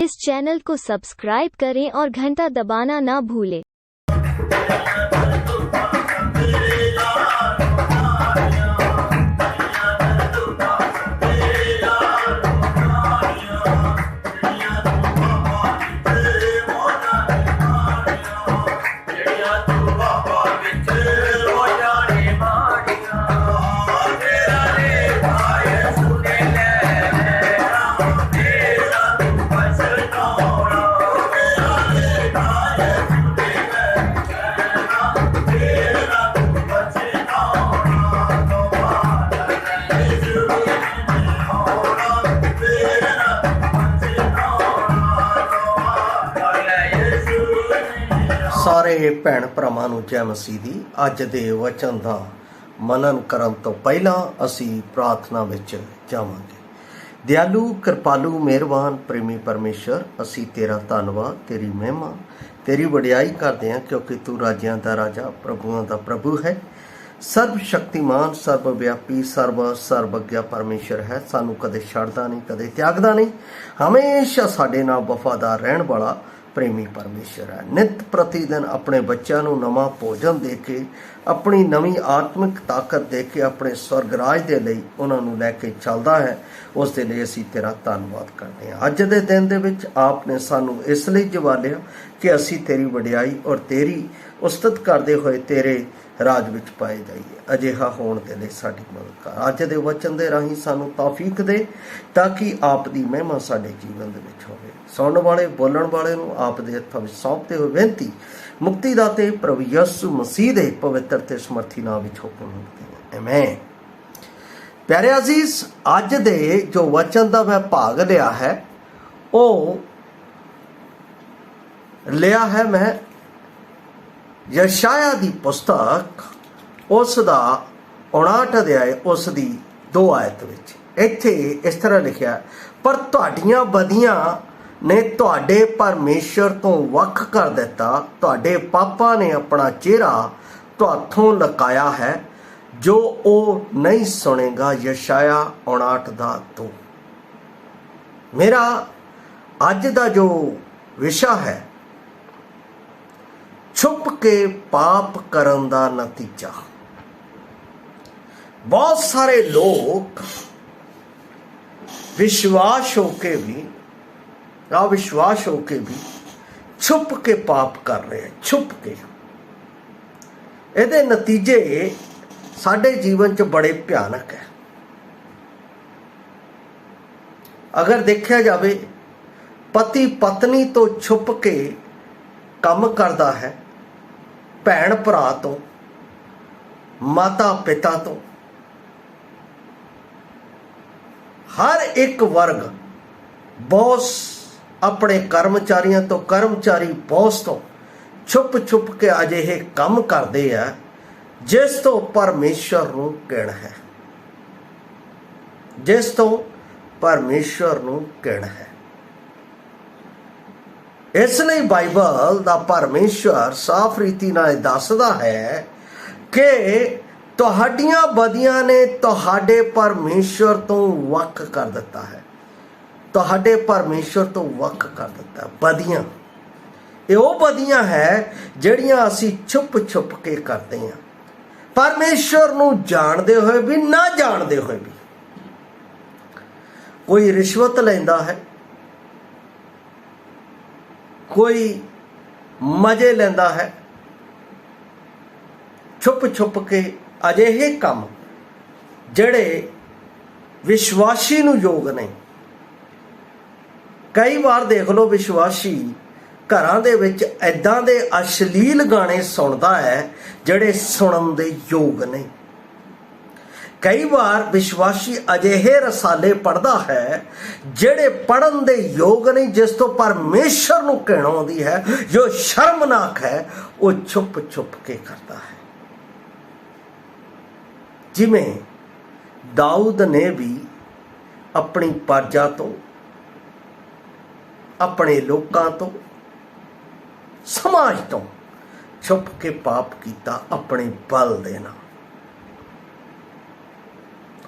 इस चैनल को सब्सक्राइब करें और घंटा दबाना ना भूलें। ਸਾਰੇ ਭੈਣ ਭਰਾਵਾਂ ਨੂੰ ਜੈ ਮਸੀਹ ਦੀ। ਅੱਜ ਦੇ ਵਚਨ ਦਾ ਮਨਨ ਕਰਨ ਤੋਂ ਪਹਿਲਾਂ ਅਸੀਂ ਪ੍ਰਾਰਥਨਾ ਵਿੱਚ ਜਾਵਾਂਗੇ। ਦਿਆਲੂ ਕਿਰਪਾਲੂ ਮਿਹਰਬਾਨ ਪ੍ਰੇਮੀ ਪਰਮੇਸ਼ਰ, ਅਸੀਂ ਤੇਰਾ ਧੰਨਵਾਦ, ਤੇਰੀ ਮਹਿਮਾ, ਤੇਰੀ ਵਡਿਆਈ ਕਰਦੇ ਹਾਂ ਕਿਉਂਕਿ ਤੂੰ ਰਾਜਿਆਂ ਦਾ ਰਾਜਾ, ਪ੍ਰਭੂਆਂ ਦਾ ਪ੍ਰਭੂ ਹੈ। ਸਰਬ ਸ਼ਕਤੀਮਾਨ, ਸਰਬ ਵਿਆਪੀ, ਸਰਬੱਗਿਆ ਪਰਮੇਸ਼ਰ ਹੈ। ਸਾਨੂੰ ਕਦੇ ਛੱਡਦਾ ਨਹੀਂ, ਕਦੇ ਤਿਆਗਦਾ ਨਹੀਂ, ਹਮੇਸ਼ਾ ਸਾਡੇ ਨਾਲ ਵਫਾਦਾਰ ਰਹਿਣ ਵਾਲਾ ਪ੍ਰੇਮੀ ਪਰਮੇਸ਼ਰ ਹੈ। ਨਿਤ ਪ੍ਰਤੀ ਦਿਨ ਆਪਣੇ ਬੱਚਿਆਂ ਨੂੰ ਨਵਾਂ ਭੋਜਨ ਦੇ ਕੇ, ਆਪਣੀ ਨਵੀਂ ਆਤਮਿਕ ਤਾਕਤ ਦੇ ਕੇ ਆਪਣੇ ਸਵਰਗ ਰਾਜ ਦੇ ਲਈ ਉਹਨਾਂ ਨੂੰ ਲੈ ਕੇ ਚੱਲਦਾ ਹੈ। ਉਸ ਦੇ ਲਈ ਅਸੀਂ ਤੇਰਾ ਧੰਨਵਾਦ ਕਰਦੇ ਹਾਂ। ਅੱਜ ਦੇ ਦਿਨ ਦੇ ਵਿੱਚ ਆਪ ਨੇ ਸਾਨੂੰ ਇਸ ਲਈ ਜਵਾਲਿਆ ਕਿ ਅਸੀਂ ਤੇਰੀ ਵਡਿਆਈ ਔਰ ਤੇਰੀ ਉਸਤਤ ਕਰਦੇ ਹੋਏ ਤੇਰੇ ਰਾਜ ਵਿੱਚ ਪਾਏ ਜਾਈਏ। ਅਜਿਹਾ ਹੋਣ ਦੇ ਲਈ ਸਾਡੀ ਮਦਦ ਕਰ। ਅੱਜ ਦੇ ਵਚਨ ਦੇ ਰਾਹੀਂ ਸਾਨੂੰ ਤੌਫੀਕ ਦੇ ਤਾਂ ਕਿ ਆਪ ਦੀ ਮਹਿਮਾ ਸਾਡੇ ਜੀਵਨ ਦੇ ਵਿੱਚ ਹੋਵੇ। ਸੁਣਨ ਵਾਲੇ, ਬੋਲਣ ਵਾਲੇ ਨੂੰ ਆਪ ਦੇ ਹੱਥਾਂ ਵਿੱਚ ਸੌਂਪਦੇ ਹੋਏ ਬੇਨਤੀ ਮੁਕਤੀ ਦਾਤੇ ਪ੍ਰਭੂ ਯਿਸੂ ਮਸੀਹ ਦੇ ਪਵਿੱਤਰ ਤੇ ਸਮਰਥੀ ਨਾਮ ਵਿੱਚ ਹੁਕਮ ਮੰਗਦੇ ਹਾਂ, ਆਮੇਨ। ਪਿਆਰੇ ਅਜ਼ੀਜ਼, ਅੱਜ ਦੇ ਜੋ ਵਚਨ ਦਾ ਮੈਂ ਭਾਗ ਲਿਆ ਹੈ ਉਹ ਲਿਆ ਹੈ ਮੈਂ ਯਸ਼ਾਇਆ ਦੀ ਪੁਸਤਕ, ਉਸ ਦਾ 59 ਅਧਿਆਇ, ਉਸ ਦੀ 2 ਆਇਤ ਵਿੱਚ। ਇੱਥੇ ਇਸ ਤਰ੍ਹਾਂ ਲਿਖਿਆ, ਪਰ ਤੁਹਾਡੀਆਂ ਬਦੀਆਂ ਨੇ ਤੁਹਾਡੇ ਪਰਮੇਸ਼ਰ ਤੋਂ ਵੱਖ ਕਰ ਦਿੱਤਾ, ਤੁਹਾਡੇ ਪਾਪਾਂ ਨੇ ਆਪਣਾ ਚਿਹਰਾ ਤੁਹਾਥੋਂ ਲੁਕਾਇਆ ਹੈ, ਜੋ ਉਹ ਨਹੀਂ ਸੁਣੇਗਾ। ਯਸ਼ਾਇਆ 59 ਦਾ 2। ਮੇਰਾ ਅੱਜ ਦਾ ਜੋ ਵਿਸ਼ਾ ਹੈ, ਛੁਪ ਕੇ ਪਾਪ ਕਰਨ ਦਾ ਨਤੀਜਾ। ਬਹੁਤ ਸਾਰੇ ਲੋਕ ਵਿਸ਼ਵਾਸ ਹੋ ਕੇ ਵੀ, ਅਵਿਸ਼ਵਾਸ ਹੋ ਕੇ ਵੀ ਛੁਪ ਕੇ ਪਾਪ ਕਰ ਰਹੇ ਹਨ। ਛੁਪ ਕੇ ਇਹਦੇ ਨਤੀਜੇ ਸਾਡੇ ਜੀਵਨ 'ਚ ਬੜੇ ਭਿਆਨਕ ਹੈ। ਅਗਰ ਦੇਖਿਆ ਜਾਵੇ, ਪਤੀ ਪਤਨੀ ਤੋਂ ਛੁਪ ਕੇ ਕੰਮ ਕਰਦਾ ਹੈ, ਭੈਣ ਭਰਾ ਤੋਂ, ਮਾਤਾ ਪਿਤਾ ਤੋਂ, ਹਰ ਇੱਕ ਵਰਗ, ਬੌਸ ਆਪਣੇ ਕਰਮਚਾਰੀਆਂ ਤੋਂ, ਕਰਮਚਾਰੀ ਬੌਸ ਤੋਂ ਛੁਪ ਛੁਪ ਕੇ ਅਜਿਹੇ ਕੰਮ ਕਰਦੇ ਆ ਜਿਸ ਤੋਂ ਪਰਮੇਸ਼ਰ ਨੂੰ ਘਿਣ ਹੈ, ਜਿਸ ਤੋਂ ਪਰਮੇਸ਼ਰ ਨੂੰ ਘਿਣ ਹੈ। ਇਸ ਲਈ ਬਾਈਬਲ ਦਾ ਪਰਮੇਸ਼ਰ ਸਾਫ਼ ਰੀਤੀ ਨਾਲ ਦੱਸਦਾ ਹੈ ਕਿ ਤੁਹਾਡੀਆਂ ਬਦੀਆਂ ਨੇ ਤੁਹਾਡੇ ਪਰਮੇਸ਼ਰ ਤੋਂ ਵੱਖ ਕਰ ਦਿੱਤਾ ਹੈ। ਤੁਹਾਡੇ ਪਰਮੇਸ਼ਰ ਤੋਂ ਵੱਖ ਕਰ ਦਿੱਤਾ। ਬਦੀਆਂ, ਇਹ ਉਹ ਬਦੀਆਂ ਹੈ ਜਿਹੜੀਆਂ ਅਸੀਂ ਛੁਪ ਛੁਪ ਕੇ ਕਰਦੇ ਹਾਂ, ਪਰਮੇਸ਼ਰ ਨੂੰ ਜਾਣਦੇ ਹੋਏ ਵੀ, ਨਾ ਜਾਣਦੇ ਹੋਏ ਵੀ। ਕੋਈ ਰਿਸ਼ਵਤ ਲੈਂਦਾ ਹੈ, ਕੋਈ ਮਜ਼ੇ ਲੈਂਦਾ ਹੈ, ਛੁਪ ਛੁਪ ਕੇ ਅਜਿਹੇ ਕੰਮ ਜਿਹੜੇ ਵਿਸ਼ਵਾਸੀ ਨੂੰ ਯੋਗ ਨਹੀਂ। ਕਈ ਵਾਰ ਦੇਖ ਲਓ, ਵਿਸ਼ਵਾਸੀ ਘਰਾਂ ਦੇ ਵਿੱਚ ਏਦਾਂ ਦੇ ਅਸ਼ਲੀਲ ਗਾਣੇ ਸੁਣਦਾ ਹੈ ਜਿਹੜੇ ਸੁਣਨ ਦੇ ਯੋਗ ਨਹੀਂ। ਕਈ ਵਾਰ ਵਿਸ਼ਵਾਸੀ ਅਜਿਹੇ ਰਸਾਲੇ ਪੜ੍ਹਦਾ ਹੈ ਜਿਹੜੇ ਪੜ੍ਹਨ ਦੇ ਯੋਗ ਨਹੀਂ, ਜਿਸ ਤੋਂ ਪਰਮੇਸ਼ਰ ਨੂੰ ਘਿਣ ਆਉਂਦੀ ਹੈ, ਜੋ ਸ਼ਰਮਨਾਕ ਹੈ। ਉਹ ਛੁਪ ਛੁਪ ਕੇ ਕਰਦਾ ਹੈ। ਜਿਵੇਂ ਦਾਊਦ ਨੇ ਵੀ ਆਪਣੀ ਪਰਜਾ ਤੋਂ, ਆਪਣੇ ਲੋਕਾਂ ਤੋਂ, ਸਮਾਜ ਤੋਂ ਛੁਪ ਕੇ ਪਾਪ ਕੀਤਾ ਆਪਣੇ ਬਲ ਦੇ ਨਾਲ,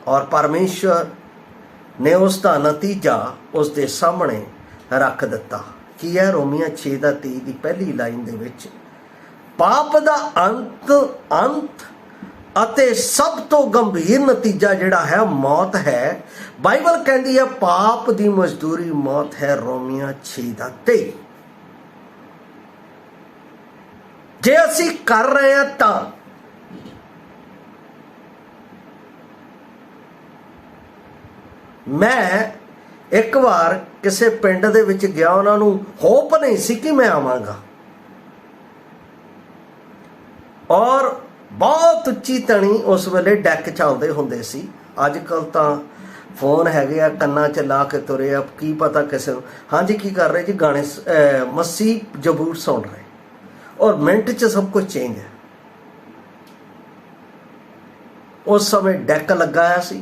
ਔਰ ਪਰਮੇਸ਼ਰ ਨੇ ਉਸ ਦਾ ਨਤੀਜਾ ਉਸ ਦੇ ਸਾਹਮਣੇ रख दिता। की है रोमिया 6:23 की पहली लाइन दे विच, पाप दा अंत अते सब तो गंभीर नतीजा जिहड़ा है मौत है। बाइबल कहती है पाप दी मजदूरी मौत है, रोमिया 6:23। जे असी कर रहे हैं तां मैं एक बार किसी पिंड दे विच गया, उन्होंने होप नहीं सी कि मैं आवांगा, और बहुत उच्ची तणी उस वेले डैक चलते होंदे सी। अजकल तो फोन हैगे आ कन्ना च ला के तुरे, अब की पता किसे हाँ जी की कर रहे जी, गाने मसी जबूर सुन रहे, और मिनट च सब कुछ चेंज है। उस समय डैक लगाया सी,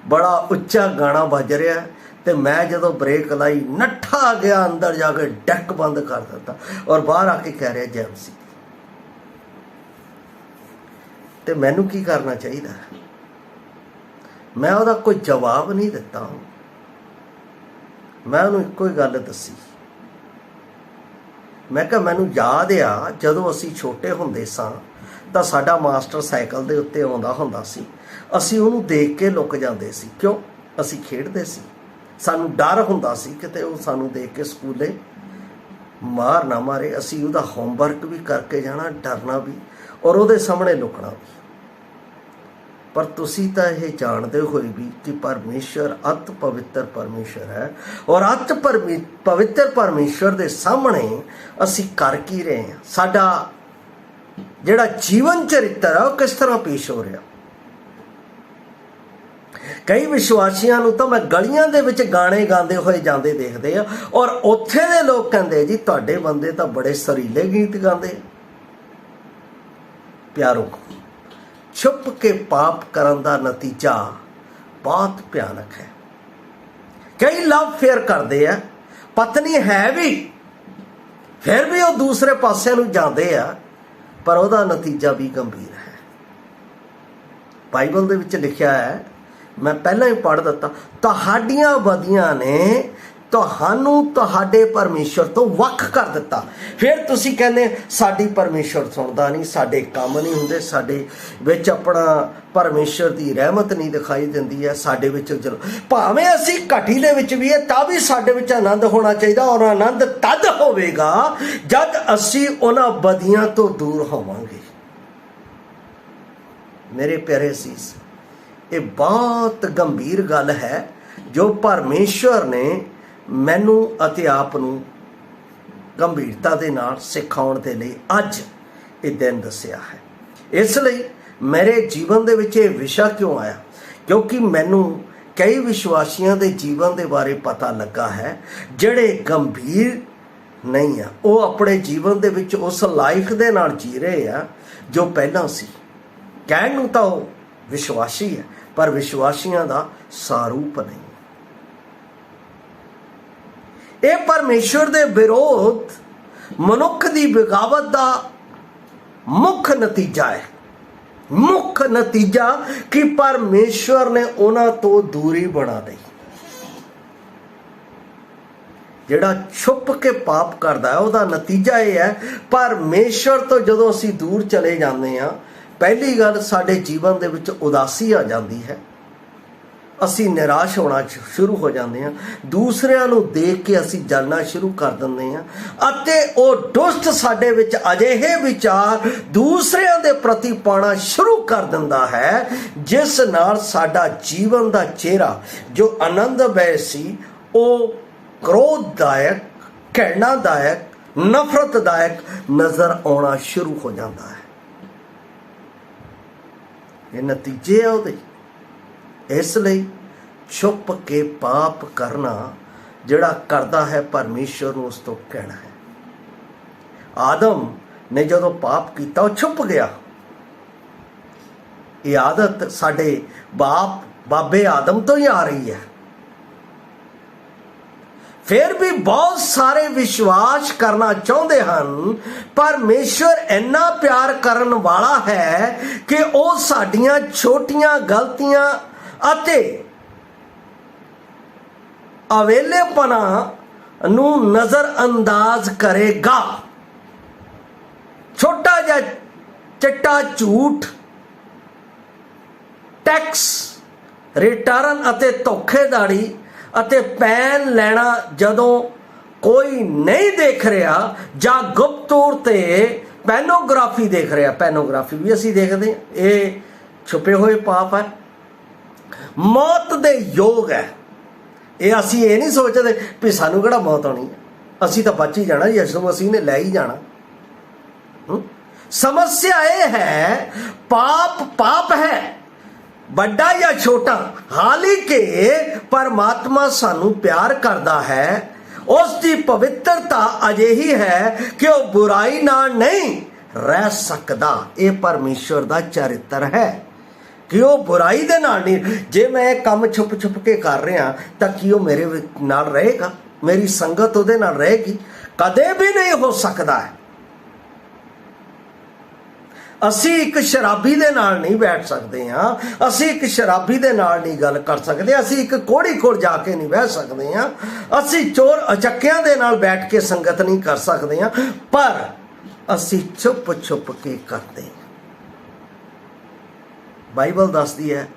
बड़ा उच्चा गाना बज रहा है, तो मैं जो ब्रेक लाई नट्ठा गया अंदर जाके डैक बंद कर दिता, और बाहर आके कह रहा जय मसीह। तो मैनू की करना चाहिए? मैं उसका कोई जवाब नहीं दिता, मैं उन्होंने एको ही गल दसी। मैं कहा मैनू याद आ जदों असी छोटे होंदे सां तां साडा मास्टर साइकिल दे उत्ते आउंदा हुंदा सी, असी उहनूं देख के लुक जांदे सी। क्यों? असी खेडदे सी, सानू डर हुंदा सी किते वो सानू देख के स्कूले मार ना मारे। असी उहदा होमवर्क भी करके जाना, डरना भी, और उहदे सामने लुकना भी। पर तुसी तां यह जानते हुए भी कि परमेश्वर अत पवित्र परमेश्वर है, और अत पवित्र परमेश्वर के सामने असी कर की रहे हैं? साडा जिहड़ा जीवन चरित्र है वो किस तरह पेश हो रहा? कई विश्वासियों नूं तां मैं गलियां दे विच गाने गांदे होए जांदे देखदे आ, और उत्थे दे लोग कहंदे जी तुहाडे बंदे तां बड़े सरीले गीत गांदे। प्यारो, छुप के पाप करन दा नतीजा बहुत भयानक है। कई लव फेयर करते हैं, पत्नी है भी, फिर भी वो दूसरे पासे नूं जांदे आ, पर उसदा नतीजा भी गंभीर है। बाइबल दे विच लिखिया है, मैं पहला ही पढ़ दिता, तुहाडियां बदियां ने तुहानू तुहाडे परमेश्वर तो वख कर दिता। फिर तुसी कहने साडी परमेश्वर सुनदा नहीं, साडे काम नहीं हुंदे, साडे विच अपना परमेश्वर की रहमत नहीं दिखाई दिंदी है, साडे विच चलो भावें असी घटी दे विच भी है तां भी साडे विच आनंद होना चाहिए, और आनंद तद होवेगा जद असी उन्हां बदियां तो दूर होवांगे। मेरे प्यारे असीस, ये बहुत गंभीर गल है जो परमेश्वर ने मैनू अते आप नूं गंभीरता दे नाल सिखाउण दे लई अज ये दिन दस्सिया है। इसलिए मेरे जीवन दे विच ये विषय क्यों आया? क्योंकि मैनू कई विश्वासियों के जीवन के बारे पता लगा है जिहड़े गंभीर नहीं आ, वो अपने जीवन दे विच उस लाइफ दे नाल जी रहे आ जो पहला सी। कहण नूं तां वो विश्वासी है, पर विश्वासियों का सारूप नहीं। ये परमेश्वर दे विरोध मनुख की बगावत का मुख्य नतीजा है। मुख्य नतीजा कि परमेश्वर ने उन्हां तो दूरी बना दी। जिहड़ा छुप के पाप करदा है उसदा नतीजा यह है, परमेश्वर तो जदों असीं दूर चले जाते हैं, पहली गल साडे जीवन दे विच उदासी आ जाती है, असी निराश होना शुरू हो जाते हैं, दूसरिਆਂ ਨੂੰ देख के असी जलना शुरू कर दिंदे हैं, अते वो दुष्ट साडे विच अजिहे विचार दूसरिਆਂ ਦੇ प्रति पाना शुरू कर दिंदा है, जिस नाल साडा जीवन का चेहरा जो आनंदमय सी वो क्रोधदायक, घृणादायक, नफरतदायक नज़र आना शुरू हो जाता है। ये नतीजे है उहदे। इसलिए छुप के पाप करना जिहड़ा करता है परमेश्वर नूं उस तो कहना है। आदम ने जदों पाप किया वो छुप गया। ये आदत साडे बाबे आदम तो ही आ रही है। फिर भी बहुत सारे विश्वास करना चाहते हैं, परमेश्वर इन्ना प्यार करन वाला है कि वो साडियां छोटियां गलतियां अते अवेलेपना ਨੂੰ ਨਜ਼ਰਅੰਦਾਜ਼ ਕਰੇਗਾ। ਛੋਟਾ ਜਿਹਾ ਚਿੱਟਾ ਝੂਠ, ਟੈਕਸ ਰਿਟਰਨ ਅਤੇ ਧੋਖੇਧੜੀ ਅਤੇ ਪੈਨ ਲੈਣਾ ਜਦੋਂ ਕੋਈ ਨਹੀਂ ਦੇਖ ਰਿਹਾ ਜਾਂ ਗੁਪਤ ਤੌਰ ਤੇ ਪੈਨੋਗ੍ਰਾਫੀ ਦੇਖ ਰਿਹਾ, ਪੈਨੋਗ੍ਰਾਫੀ ਵੀ ਅਸੀਂ ਦੇਖਦੇ ਹਾਂ, ਇਹ ਛੁਪੇ ਹੋਏ ਪਾਪ ਹੈ, ਮੌਤ ਦੇ ਯੋਗ ਹੈ। ਇਹ ਅਸੀਂ ਇਹ ਨਹੀਂ ਸੋਚਦੇ ਵੀ ਸਾਨੂੰ ਕਿਹੜਾ ਮੌਤ ਆਉਣੀ ਹੈ, ਅਸੀਂ ਤਾਂ ਬਚ ਹੀ ਜਾਣਾ, ਯਿਸੂ ਮਸੀਹ ਨੇ ਲੈ ਹੀ ਜਾਣਾ। ਸਮੱਸਿਆ ਇਹ ਹੈ ਪਾਪ ਹੈ, ਵੱਡਾ ਜਾਂ ਛੋਟਾ, ਹਾਲਾਂਕਿ ਪਰਮਾਤਮਾ ਸਾਨੂੰ ਪਿਆਰ ਕਰਦਾ ਹੈ। ਉਸ ਦੀ ਪਵਿੱਤਰਤਾ ਅਜਿਹੀ ਹੈ ਕਿ ਉਹ ਬੁਰਾਈ ਨਾਲ ਨਹੀਂ ਰਹਿ ਸਕਦਾ। ਇਹ ਪਰਮੇਸ਼ਵਰ ਦਾ ਚਰਿੱਤਰ ਹੈ ਕਿ ਉਹ ਬੁਰਾਈ ਦੇ ਨਾਲ ਨਹੀਂ। ਜੇ ਮੈਂ ਕੰਮ ਛੁਪ ਕੇ ਕਰ ਰਿਹਾ ਤਾਂ ਕੀ ਉਹ ਮੇਰੇ ਨਾਲ ਰਹੇਗਾ? ਮੇਰੀ ਸੰਗਤ ਉਹਦੇ ਨਾਲ ਰਹੇਗੀ? ਕਦੇ ਵੀ ਨਹੀਂ ਹੋ ਸਕਦਾ ਹੈ। ਅਸੀਂ ਇੱਕ ਸ਼ਰਾਬੀ ਦੇ ਨਾਲ ਨਹੀਂ ਬੈਠ ਸਕਦੇ ਹਾਂ, ਅਸੀਂ ਇੱਕ ਸ਼ਰਾਬੀ ਦੇ ਨਾਲ ਨਹੀਂ ਗੱਲ ਕਰ ਸਕਦੇ, ਅਸੀਂ ਇੱਕ ਕੋਹੜੀ ਕੋਲ ਜਾ ਕੇ ਨਹੀਂ ਬਹਿ ਸਕਦੇ ਹਾਂ, ਅਸੀਂ ਚੋਰ ਅਚੱਕਿਆਂ ਦੇ ਨਾਲ ਬੈਠ ਕੇ ਸੰਗਤ ਨਹੀਂ ਕਰ ਸਕਦੇ ਹਾਂ, ਪਰ ਅਸੀਂ ਛੁਪ ਕੇ ਕਰਦੇ ਹਾਂ। ਬਾਈਬਲ ਦੱਸਦੀ ਹੈ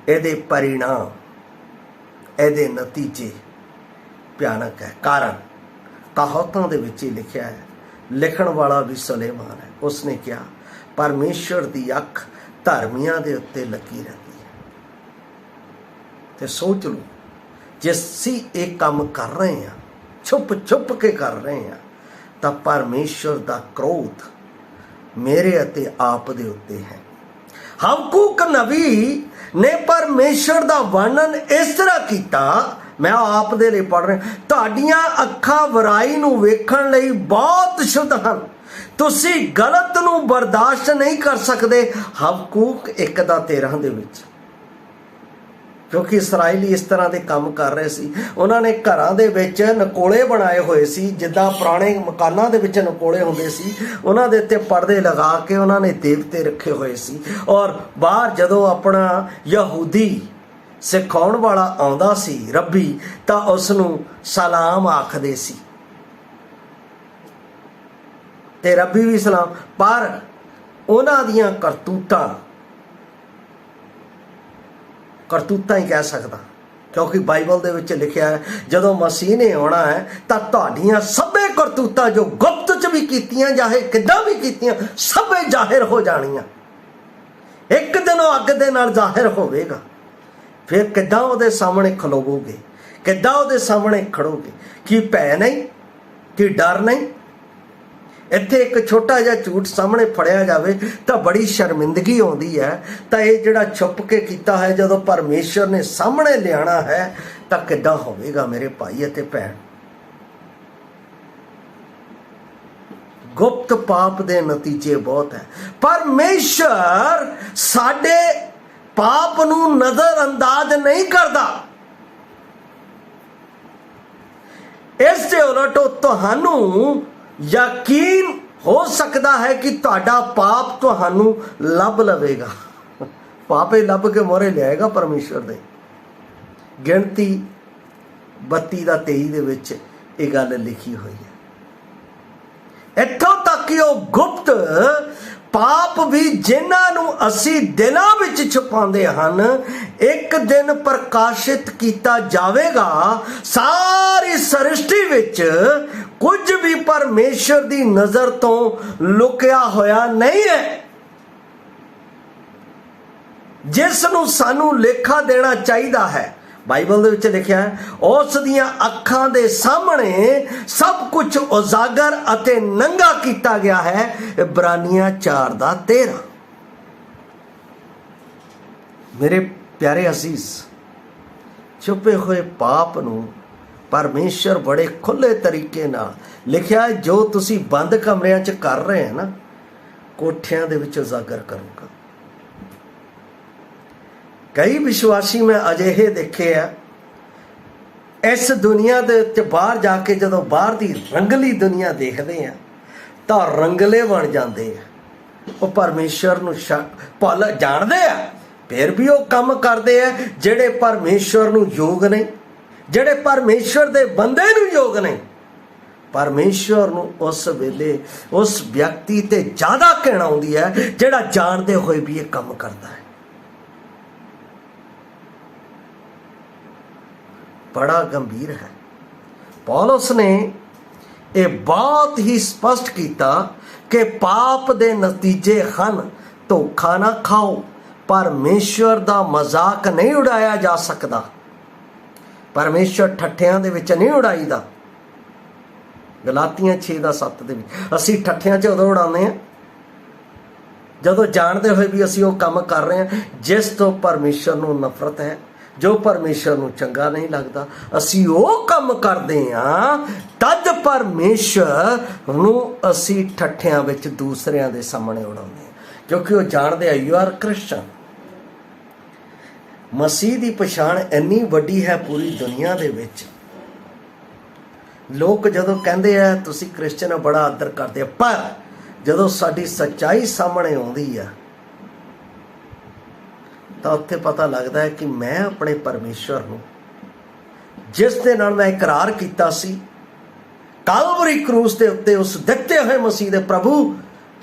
ਇਹਦੇ ਪਰਿਣਾਮ, ਇਹਦੇ ਨਤੀਜੇ ਭਿਆਨਕ ਹੈ। ਕਾਰਨ ਕਹਾਵਤਾਂ ਦੇ ਵਿੱਚ ਹੀ ਲਿਖਿਆ ਹੈ, ਲਿਖਣ ਵਾਲਾ ਵੀ ਸੁਲੇਮਾਨ ਹੈ। ਉਸਨੇ ਕਿਹਾ ਪਰਮੇਸ਼ਵਰ ਦੀ ਅੱਖ ਧਰਮੀਆਂ ਦੇ ਉੱਤੇ ਲੱਗੀ ਰਹਿੰਦੀ ਹੈ। ਤੇ ਸੋਚ ਲਓ, ਜੇ ਅਸੀਂ ਇਹ ਕੰਮ ਕਰ ਰਹੇ ਹਾਂ, ਛੁਪ ਕੇ ਕਰ ਰਹੇ ਹਾਂ, ਤਾਂ ਪਰਮੇਸ਼ਵਰ ਦਾ ਕ੍ਰੋਧ ਮੇਰੇ ਅਤੇ ਆਪ ਦੇ ਉੱਤੇ ਹੈ। ਹਬਕੂਕ ਨਬੀ ਨੇ ਪਰਮੇਸ਼ਵਰ ਦਾ ਵਰਣਨ ਇਸ ਤਰ੍ਹਾਂ ਕੀਤਾ, ਮੈਂ ਆਪ ਦੇ ਲਈ ਪੜ੍ਹ ਰਿਹਾ, ਤੁਹਾਡੀਆਂ ਅੱਖਾਂ ਬੁਰਾਈ ਨੂੰ ਵੇਖਣ ਲਈ ਬਹੁਤ ਸ਼ੁੱਧ ਹਨ, ਤੁਸੀਂ ਗਲਤ ਨੂੰ ਬਰਦਾਸ਼ਤ ਨਹੀਂ ਕਰ ਸਕਦੇ। ਹਬਕੂਕ 1:13 ਦੇ ਵਿੱਚ, ਕਿਉਂਕਿ ਇਸਰਾਈਲੀ ਇਸ ਤਰ੍ਹਾਂ ਦੇ ਕੰਮ ਕਰ ਰਹੇ ਸੀ। ਉਹਨਾਂ ਨੇ ਘਰਾਂ ਦੇ ਵਿੱਚ ਨਕੋਲੇ ਬਣਾਏ ਹੋਏ ਸੀ, ਜਿੱਦਾਂ ਪੁਰਾਣੇ ਮਕਾਨਾਂ ਦੇ ਵਿੱਚ ਨਕੋਲੇ ਹੁੰਦੇ ਸੀ, ਉਹਨਾਂ ਦੇ ਉੱਤੇ ਪਰਦੇ ਲਗਾ ਕੇ ਉਹਨਾਂ ਨੇ ਦੇਵਤੇ ਰੱਖੇ ਹੋਏ ਸੀ। ਔਰ ਬਾਹਰ ਜਦੋਂ ਆਪਣਾ ਯਹੂਦੀ ਸਿਖਾਉਣ ਵਾਲਾ ਆਉਂਦਾ ਸੀ, ਰੱਬੀ, ਤਾਂ ਉਸ ਨੂੰ ਸਲਾਮ ਆਖਦੇ ਸੀ ਤੇ ਰੱਬੀ ਵੀ ਸਲਾਮ। ਪਰ ਉਹਨਾਂ ਦੀਆਂ ਕਰਤੂਤਾਂ ਹੀ ਕਹਿ ਸਕਦਾ, ਕਿਉਂਕਿ ਬਾਈਬਲ ਦੇ ਵਿੱਚ ਲਿਖਿਆ ਹੈ ਜਦੋਂ ਮਸੀਹ ਨੇ ਆਉਣਾ ਹੈ ਤਾਂ ਤੁਹਾਡੀਆਂ ਸਭੇ ਕਰਤੂਤਾਂ ਜੋ ਗੁਪਤ ਚ ਵੀ ਕੀਤੀਆਂ, ਚਾਹੇ ਕਿੱਦਾਂ ਵੀ ਕੀਤੀਆਂ, ਸਭੇ ਜ਼ਾਹਿਰ ਹੋ ਜਾਣੀਆਂ। ਇੱਕ ਦਿਨ ਉਹ ਅੱਗ ਦੇ ਨਾਲ ਜ਼ਾਹਿਰ ਹੋਵੇਗਾ। ਫਿਰ ਕਿੱਦਾਂ ਉਹਦੇ ਸਾਹਮਣੇ ਖਲੋਵੋਗੇ, ਕਿੱਦਾਂ ਉਹਦੇ ਸਾਹਮਣੇ ਖੜੋਗੇ? ਕੀ ਭੈ ਨਹੀਂ, ਕੀ ਡਰ ਨਹੀਂ? ਇੱਥੇ ਇੱਕ ਛੋਟਾ ਜਿਹਾ ਝੂਠ ਸਾਹਮਣੇ ਫੜਿਆ ਜਾਵੇ ਤਾਂ ਬੜੀ ਸ਼ਰਮਿੰਦਗੀ ਆਉਂਦੀ ਹੈ। ਤਾਂ ਇਹ ਜਿਹੜਾ ਛੁਪ ਕੇ ਕੀਤਾ ਹੈ, ਜਦੋਂ ਪਰਮੇਸ਼ਰ ਨੇ ਸਾਹਮਣੇ ਲਿਆਣਾ ਹੈ ਤਾਂ ਕਿੱਦਾਂ ਹੋਵੇਗਾ ਮੇਰੇ ਭਾਈ ਅਤੇ ਭੈਣ? ਗੁਪਤ ਪਾਪ ਦੇ ਨਤੀਜੇ ਬਹੁਤ ਹੈ। ਪਰਮੇਸ਼ਰ ਸਾਡੇ ਪਾਪ ਨੂੰ ਨਜ਼ਰਅੰਦਾਜ਼ ਨਹੀਂ ਕਰਦਾ। ਇਸ ਦੇ ਉਲਟ ਤੁਹਾਨੂੰ ਯਕੀਨ ਹੋ ਸਕਦਾ ਹੈ ਕਿ ਤੁਹਾਡਾ ਪਾਪ ਤੁਹਾਨੂੰ ਲੱਭ ਲਵੇਗਾ। ਪਾਪੇ ਲੱਭ ਕੇ ਮੋਹਰੇ ਲਿਆਏਗਾ ਪਰਮੇਸ਼ਵਰ ਦੇ। ਗਿਣਤੀ 32:23 ਦੇ ਵਿੱਚ ਇਹ ਗੱਲ ਲਿਖੀ ਹੋਈ ਹੈ। ਇੱਥੋਂ ਤੱਕ ਕਿ ਉਹ ਗੁਪਤ ਪਾਪ ਵੀ ਜਿਨ੍ਹਾਂ ਨੂੰ ਅਸੀਂ ਦਿਲਾਂ ਵਿੱਚ ਛੁਪਾਉਂਦੇ ਹਨ, ਇੱਕ ਦਿਨ ਪ੍ਰਕਾਸ਼ਿਤ ਕੀਤਾ ਜਾਵੇਗਾ। ਸਾਰੀ ਸ੍ਰਿਸ਼ਟੀ ਵਿੱਚ ਕੁਝ ਵੀ ਪਰਮੇਸ਼ਰ ਦੀ ਨਜ਼ਰ ਤੋਂ ਲੁਕਿਆ ਹੋਇਆ ਨਹੀਂ ਹੈ। ਜਿਸ ਨੂੰ ਸਾਨੂੰ ਲੇਖਾ ਦੇਣਾ ਚਾਹੀਦਾ ਹੈ, ਬਾਈਬਲ ਦੇ ਵਿੱਚ ਲਿਖਿਆ ਹੈ, ਉਸ ਦੀਆਂ ਅੱਖਾਂ ਦੇ ਸਾਹਮਣੇ ਸਭ ਕੁਝ ਉਜਾਗਰ ਅਤੇ ਨੰਗਾ ਕੀਤਾ ਗਿਆ ਹੈ। ਇਬਰਾਨੀਆਂ 4:13। ਮੇਰੇ ਪਿਆਰੇ ਅਜ਼ੀਜ਼, ਛੁਪੇ ਹੋਏ ਪਾਪ ਨੂੰ ਪਰਮੇਸ਼ਰ ਬੜੇ ਖੁੱਲੇ ਤਰੀਕੇ ਨਾਲ ਲਿਖਿਆ, ਜੋ ਤੁਸੀਂ ਬੰਦ ਕਮਰਿਆਂ 'ਚ ਕਰ ਰਹੇ ਹੋ ਨਾ, ਕੋਠਿਆਂ ਦੇ ਵਿੱਚ ਉਜਾਗਰ ਕਰੂਗਾ। ਕਈ ਵਿਸ਼ਵਾਸੀ ਮੈਂ ਅਜਿਹੇ ਦੇਖੇ ਆ, ਇਸ ਦੁਨੀਆ ਦੇ ਉੱਤੇ ਬਾਹਰ ਜਾ ਕੇ ਜਦੋਂ ਬਾਹਰ ਦੀ ਰੰਗਲੀ ਦੁਨੀਆ ਦੇਖਦੇ ਆ ਤਾਂ ਰੰਗਲੇ ਬਣ ਜਾਂਦੇ ਆ। ਉਹ ਪਰਮੇਸ਼ਰ ਨੂੰ ਭੁੱਲ ਜਾਣਦੇ ਆ, ਫਿਰ ਵੀ ਉਹ ਕੰਮ ਕਰਦੇ ਆ ਜਿਹੜੇ ਪਰਮੇਸ਼ਰ ਨੂੰ ਯੋਗ ਨਹੀਂ, ਜਿਹੜੇ ਪਰਮੇਸ਼ਰ ਦੇ ਬੰਦੇ ਨੂੰ ਯੋਗ ਨਹੀਂ। परमेश्वर नूं उस वेले उस व्यक्ति ते ज़्यादा कहना आउंदी है जिहड़ा जानदे होए भी ये काम करता है। बड़ा गंभीर है। पौलुस ने ये बहुत ही स्पष्ट किया कि पाप दे नतीजे हन धोखा ना खाओ, परमेश्वर दा मजाक नहीं उड़ाया जा सकता। परमेश्वर ठट्ठियां दे विच नहीं उड़ाईदा। गलातियां 6:7 दे विच असीं ठट्ठियां च उदों उड़ाउने हैं जदों जानदे होए भी असीं वो काम कर रहे हैं जिस तो परमेश्वर नूं नफरत है, जो परमेश्वर नूं चंगा नहीं लगता। असीं वो काम करदे हां तद परमेश्वर नूं असीं ठट्ठियां विच दूसरिਆਂ ਦੇ सामने उड़ाउने हैं, क्योंकि वो जानदे आ यू आर क्रिश्चन। मसीह की पछाण इन्नी वड्डी है पूरी दुनिया दे विच। लोग जदों कहंदे आ तुसीं क्रिश्चन हो बड़ा आदर करदे आ, पर जदों साडी सच्चाई सामने आउंदी आ तो उत्थे पता लगता है कि मैं अपने परमेश्वर नूं जिस दे नाल मैं इकरार कीता सी कालवरी क्रूस के उत्ते उस दिते हुए मसीह दे प्रभु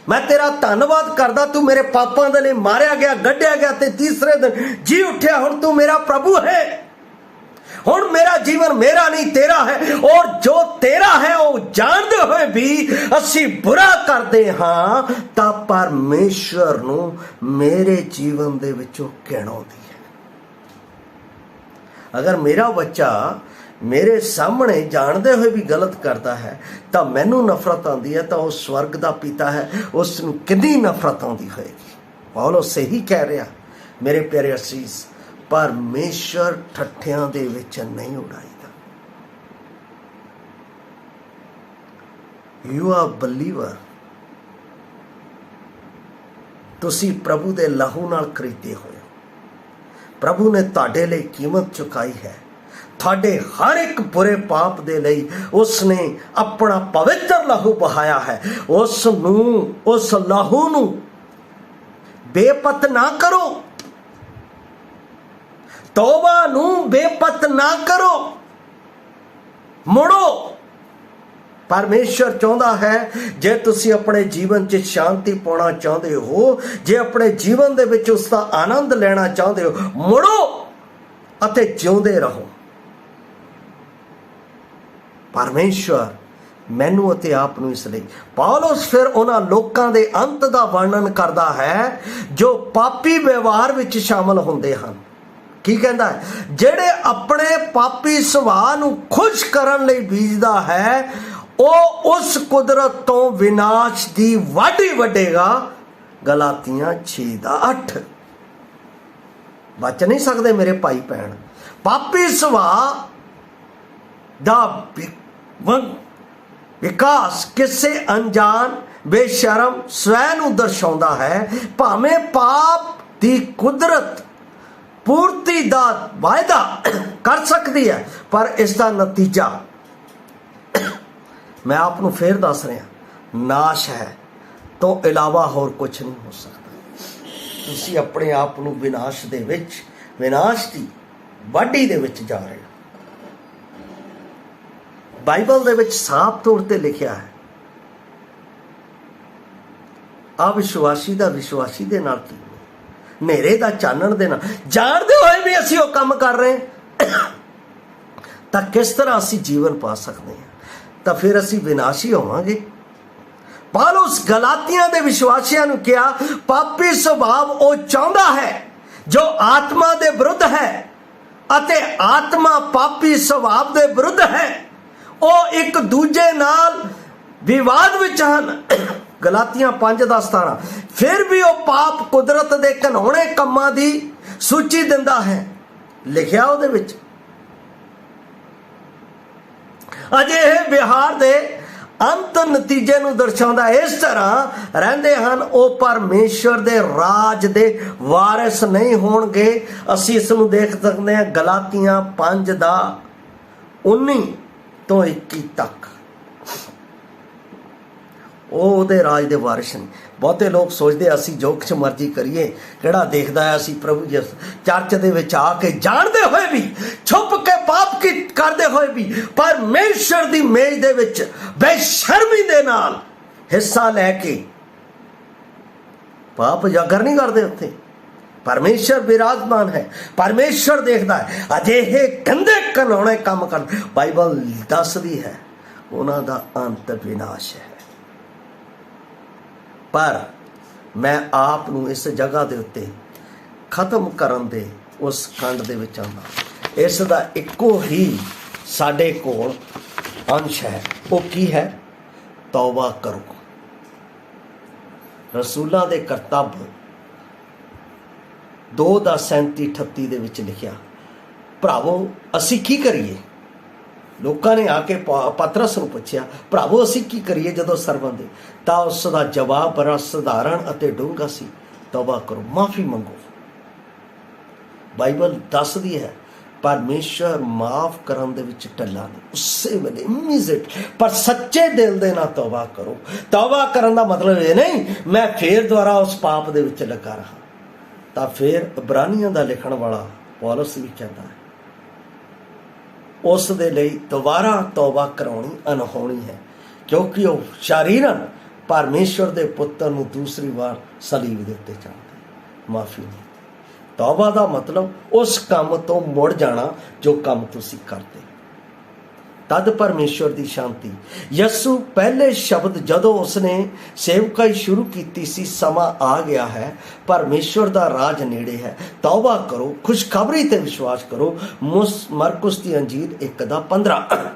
मैं तेरा धन्नवाद करदा, तू मेरे पापां दे लई मारिया गया, गड्ढिया गया ते तीसरे दिन जी उठिया। हुण तू मेरा प्रभु है, हुण मेरा जीवन मेरा नहीं तेरा है, और जो तेरा है वो जानते हुए भी असी बुरा करते हाँ तां परमेश्वर नूं मेरे जीवन दे विचों घिन आउंदी है। अगर मेरा बच्चा मेरे सामने जानते हुए भी गलत करता है तो मैनू नफरत आती है, तो उस स्वर्ग का पिता है उसनूं कितनी नफरत आती होएगी। पौलुस सही कह रहा मेरे प्यारे असीस, परमेश्वर ठट्ठियां दे विच नहीं उड़ाईदा। यू आर बलीवर, तुसी प्रभु दे लहू नाल खरीदे होए, प्रभु ने तुहाडे लई कीमत चुकाई है। थाडे हर एक बुरे पाप दे लई उसने अपना पवित्र लहू बहाया है। उस लहू नूं बेपत ना करो, तौबा नूं बेपत ना करो, मुड़ो। परमेश्वर चाहता है जे तुसी अपने जीवन च शांति पाना चाहते हो, जे अपने जीवन दे विच उसका आनंद लेना चाहते हो, मुड़ो अते जिउंदे रहो। परमेश्वर मैनू अते आप नूं इसलिए पौलुस फिर उन्हां लोकां दे अंत दा वर्णन करदा है जो पापी व्यवहार विच शामिल हुंदे हन। की कहंदा है? जिहड़े अपने पापी सुभाअ नूं खुश करन लई बीजदा है ਉਹ उस कुदरत तो विनाश की वाढी वडेगा। गलातियां 6:8। बच नहीं सकते मेरे भाई भैन। पापी सुभाअ दा विकास किसे अनजान बेशरम स्वै नूं दर्शाउंदा है। भावें पाप की कुदरत पूर्ति दा वायदा कर सकती है, पर इसका नतीजा मैं आपको फिर दस रहा नाश है, तो इलावा होर कुछ नहीं हो सकता। तुसी अपने आप को विनाश दे विच, विनाश की वाढी दे विच जा रहे हो। बाइबल दे विच साफ तौर पर लिखा है अविश्वासी दा विश्वासी दे नाल की, नेरे दा चानण दे नाल, जानदे होए भी असीं वो काम कर रहे हैं तां किस तरह असीं जीवन पा सकते हैं? तो फिर असी विनाशी होवांगे। पौलुस गलातियां दे विश्वासियां नूं कहा पापी स्वभाव वो चाहता है जो आत्मा दे विरुद्ध है, अते आत्मा पापी स्वभाव दे विरुद्ध है। वो एक दूजे नाल विवाद विच हन। गलातियां 5:17। फिर भी वो पाप कुदरत दे घिनौणे कम्मां दी सूची दिंदा है। लिखिया उहदे विच अजिहे विहार दे अंत नतीजे नूं दर्शाउंदा इस तरह रहंदे हन वो परमेश्वर दे राज दे वारिस नहीं होणगे। असीं इस नूं देख सकते हैं गलातियां 5:19 तो 21 तक। ਉਹਦੇ ਰਾਜ ਦੇ ਵਾਰਿਸ ਨਹੀਂ। ਬਹੁਤੇ ਲੋਕ ਸੋਚਦੇ ਅਸੀਂ ਜੋ ਕੁਛ ਮਰਜ਼ੀ ਕਰੀਏ, ਕਿਹੜਾ ਦੇਖਦਾ ਹੈ। ਅਸੀਂ ਪ੍ਰਭੂ ਜੀ ਚਰਚ ਦੇ ਵਿੱਚ ਆ ਕੇ ਜਾਣਦੇ ਹੋਏ ਵੀ ਛੁਪ ਕੇ ਪਾਪ ਕਰਦੇ ਹੋਏ ਵੀ ਪਰਮੇਸ਼ਰ ਦੀ ਮੇਜ਼ ਦੇ ਵਿੱਚ ਬੇਸ਼ਰਮੀ ਦੇ ਨਾਲ ਹਿੱਸਾ ਲੈ ਕੇ ਪਾਪ ਜਾਗਰ ਨਹੀਂ ਕਰਦੇ ਉੱਥੇ। ਪਰਮੇਸ਼ਰ ਵਿਰਾਜਮਾਨ ਹੈ, ਪਰਮੇਸ਼ਰ ਦੇਖਦਾ ਹੈ। ਅਜਿਹੇ ਗੰਦੇ ਘਿਨਾਉਣੇ ਕੰਮ ਕਰਨ, ਬਾਈਬਲ ਦੱਸਦੀ ਹੈ ਉਹਨਾਂ ਦਾ ਅੰਤ ਵਿਨਾਸ਼ ਹੈ। ਪਰ ਮੈਂ ਆਪ ਨੂੰ ਇਸ ਜਗ੍ਹਾ ਦੇ ਉੱਤੇ ਖਤਮ ਕਰਨ ਦੇ ਉਸ ਖੰਡ ਦੇ ਵਿੱਚ ਆਉਂਦਾ। ਇਸ ਦਾ ਇੱਕੋ ਹੀ ਸਾਡੇ ਕੋਲ ਅੰਸ਼ ਹੈ। ਉਹ ਕੀ ਹੈ? ਤੌਬਾ ਕਰੋ। ਰਸੂਲਾਂ ਦੇ ਕਰਤੱਵ 2:37-38 ਦੇ ਵਿੱਚ ਲਿਖਿਆ, ਭਰਾਵੋ ਅਸੀਂ ਕੀ ਕਰੀਏ? ਲੋਕਾਂ ਨੇ ਆ ਕੇ ਪਤਰਸ ਨੂੰ ਪੁੱਛਿਆ, ਭਰਾਵੋ ਅਸੀਂ ਕੀ ਕਰੀਏ ਜਦੋਂ ਸਰਵਨ ਦੇ? ਤਾਂ ਉਸ ਦਾ ਜਵਾਬ ਬੜਾ ਸਧਾਰਨ ਅਤੇ ਡੂੰਘਾ ਸੀ, ਤੌਬਾ ਕਰੋ, ਮਾਫੀ ਮੰਗੋ। ਬਾਈਬਲ ਦੱਸਦੀ ਹੈ ਪਰਮੇਸ਼ਰ ਮਾਫ ਕਰਨ ਦੇ ਵਿੱਚ ਢਿੱਲਾ ਨਹੀਂ, ਉਸੇ ਵੇਲੇ ਇਮੀਡੀਏਟ। ਪਰ ਸੱਚੇ ਦਿਲ ਦੇ ਨਾਲ ਤੌਬਾ ਕਰੋ। ਤੌਬਾ ਕਰਨ ਦਾ ਮਤਲਬ ਇਹ ਨਹੀਂ ਮੈਂ ਫੇਰ ਦੁਬਾਰਾ ਉਸ ਪਾਪ ਦੇ ਵਿੱਚ ਲੱਗਾ ਰਹਾ। ਤਾਂ ਫਿਰ ਇਬਰਾਨੀਆਂ ਦਾ ਲਿਖਣ ਵਾਲਾ ਪੌਲਸ ਵੀ ਕਹਿੰਦਾ ਹੈ ਉਸ ਦੇ ਲਈ ਦੁਬਾਰਾ ਤੌਬਾ ਕਰਾਉਣੀ ਅਨਹੋਣੀ ਹੈ, ਕਿਉਂਕਿ ਉਹ ਸ਼ਰੀਰਨ ਪਰਮੇਸ਼ਰ ਦੇ ਪੁੱਤਰ ਨੂੰ ਦੂਸਰੀ ਵਾਰ ਸਲੀਬ ਦੇ ਉੱਤੇ ਚੜ੍ਹਾਉਂਦੇ। ਮਾਫੀ ਨਹੀਂ। ਤੌਬਾ ਦਾ ਮਤਲਬ ਉਸ ਕੰਮ ਤੋਂ ਮੁੜ ਜਾਣਾ ਜੋ ਕੰਮ ਤੁਸੀਂ ਕਰਦੇ। ਤਦ ਪਰਮੇਸ਼ਰ ਦੀ ਸ਼ਾਂਤੀ। ਯਸੂ ਪਹਿਲੇ ਸ਼ਬਦ ਜਦੋਂ ਉਸਨੇ ਸੇਵਕਾਈ ਸ਼ੁਰੂ ਕੀਤੀ ਸੀ, ਸਮਾਂ ਆ ਗਿਆ ਹੈ, ਪਰਮੇਸ਼ਰ ਦਾ ਰਾਜ ਨੇੜੇ ਹੈ, ਤੌਬਾ ਕਰੋ, ਖੁਸ਼ਖਬਰੀ ਤੇ ਵਿਸ਼ਵਾਸ ਕਰੋ। ਮਰਕੁਸ ਦੀ ਅੰਜੀਲ 1:15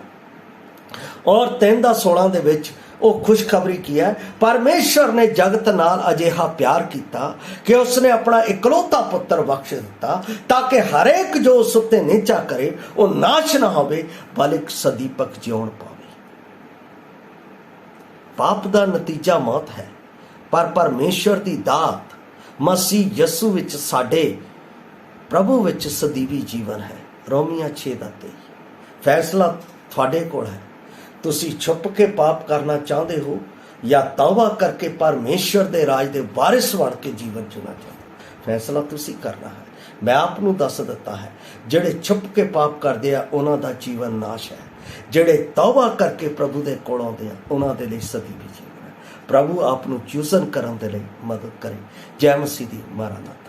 ਔਰ 3:16 ਦੇ ਵਿੱਚ ਉਹ ਖੁਸ਼ਖਬਰੀ ਕੀ ਹੈ? ਪਰਮੇਸ਼ਰ ਨੇ ਜਗਤ ਨਾਲ ਅਜਿਹਾ ਪਿਆਰ ਕੀਤਾ ਕਿ ਉਸਨੇ ਆਪਣਾ ਇਕਲੌਤਾ ਪੁੱਤਰ ਬਖਸ਼ ਦਿੱਤਾ, ਤਾਂ ਕਿ ਹਰੇਕ ਜੋ ਉਸ ਉੱਤੇ ਨਿਹਚਾ ਕਰੇ ਉਹ ਨਾਸ਼ ਨਾ ਹੋਵੇ ਬਲਕਿ ਸਦੀਪਕ ਜਿਉਣ ਪਾਵੇ। ਪਾਪ ਦਾ ਨਤੀਜਾ ਮੌਤ ਹੈ, ਪਰ ਪਰਮੇਸ਼ਰ ਦੀ ਦਾਤ ਮਸੀਹ ਯਸੂ ਵਿੱਚ ਸਾਡੇ ਪ੍ਰਭੂ ਵਿੱਚ ਸਦੀਵੀ ਜੀਵਨ ਹੈ। ਰੋਮੀਆਂ 6:23। ਫੈਸਲਾ ਤੁਹਾਡੇ ਕੋਲ ਹੈ। ਤੁਸੀਂ ਛੁਪ ਕੇ ਪਾਪ ਕਰਨਾ ਚਾਹੁੰਦੇ ਹੋ ਜਾਂ ਤੌਬਾ ਕਰਕੇ ਪਰਮੇਸ਼ਰ ਦੇ ਰਾਜ ਦੇ ਵਾਰਿਸ ਬਣ ਕੇ ਜੀਵਨ ਜਿਉਣਾ ਚਾਹੁੰਦੇ ਹੋ? ਫੈਸਲਾ ਤੁਸੀਂ ਕਰਨਾ ਹੈ। ਮੈਂ ਆਪ ਨੂੰ ਦੱਸ ਦਿੱਤਾ ਹੈ, ਜਿਹੜੇ ਛੁਪ ਕੇ ਪਾਪ ਕਰਦੇ ਆ ਉਹਨਾਂ ਦਾ ਜੀਵਨ ਨਾਸ਼ ਹੈ, ਜਿਹੜੇ ਤੌਬਾ ਕਰਕੇ ਪ੍ਰਭੂ ਦੇ ਕੋਲ ਆਉਂਦੇ ਆ ਉਹਨਾਂ ਦੇ ਲਈ ਸਦੀਵੀ ਜੀਵਨ ਹੈ। ਪ੍ਰਭੂ ਆਪ ਨੂੰ ਚੂਜ਼ਨ ਕਰਨ ਦੇ ਲਈ ਮਦਦ ਕਰੇ। ਜੈ ਮਸੀਹ ਦੀ। ਮਾਰਾਨਾਥਾ।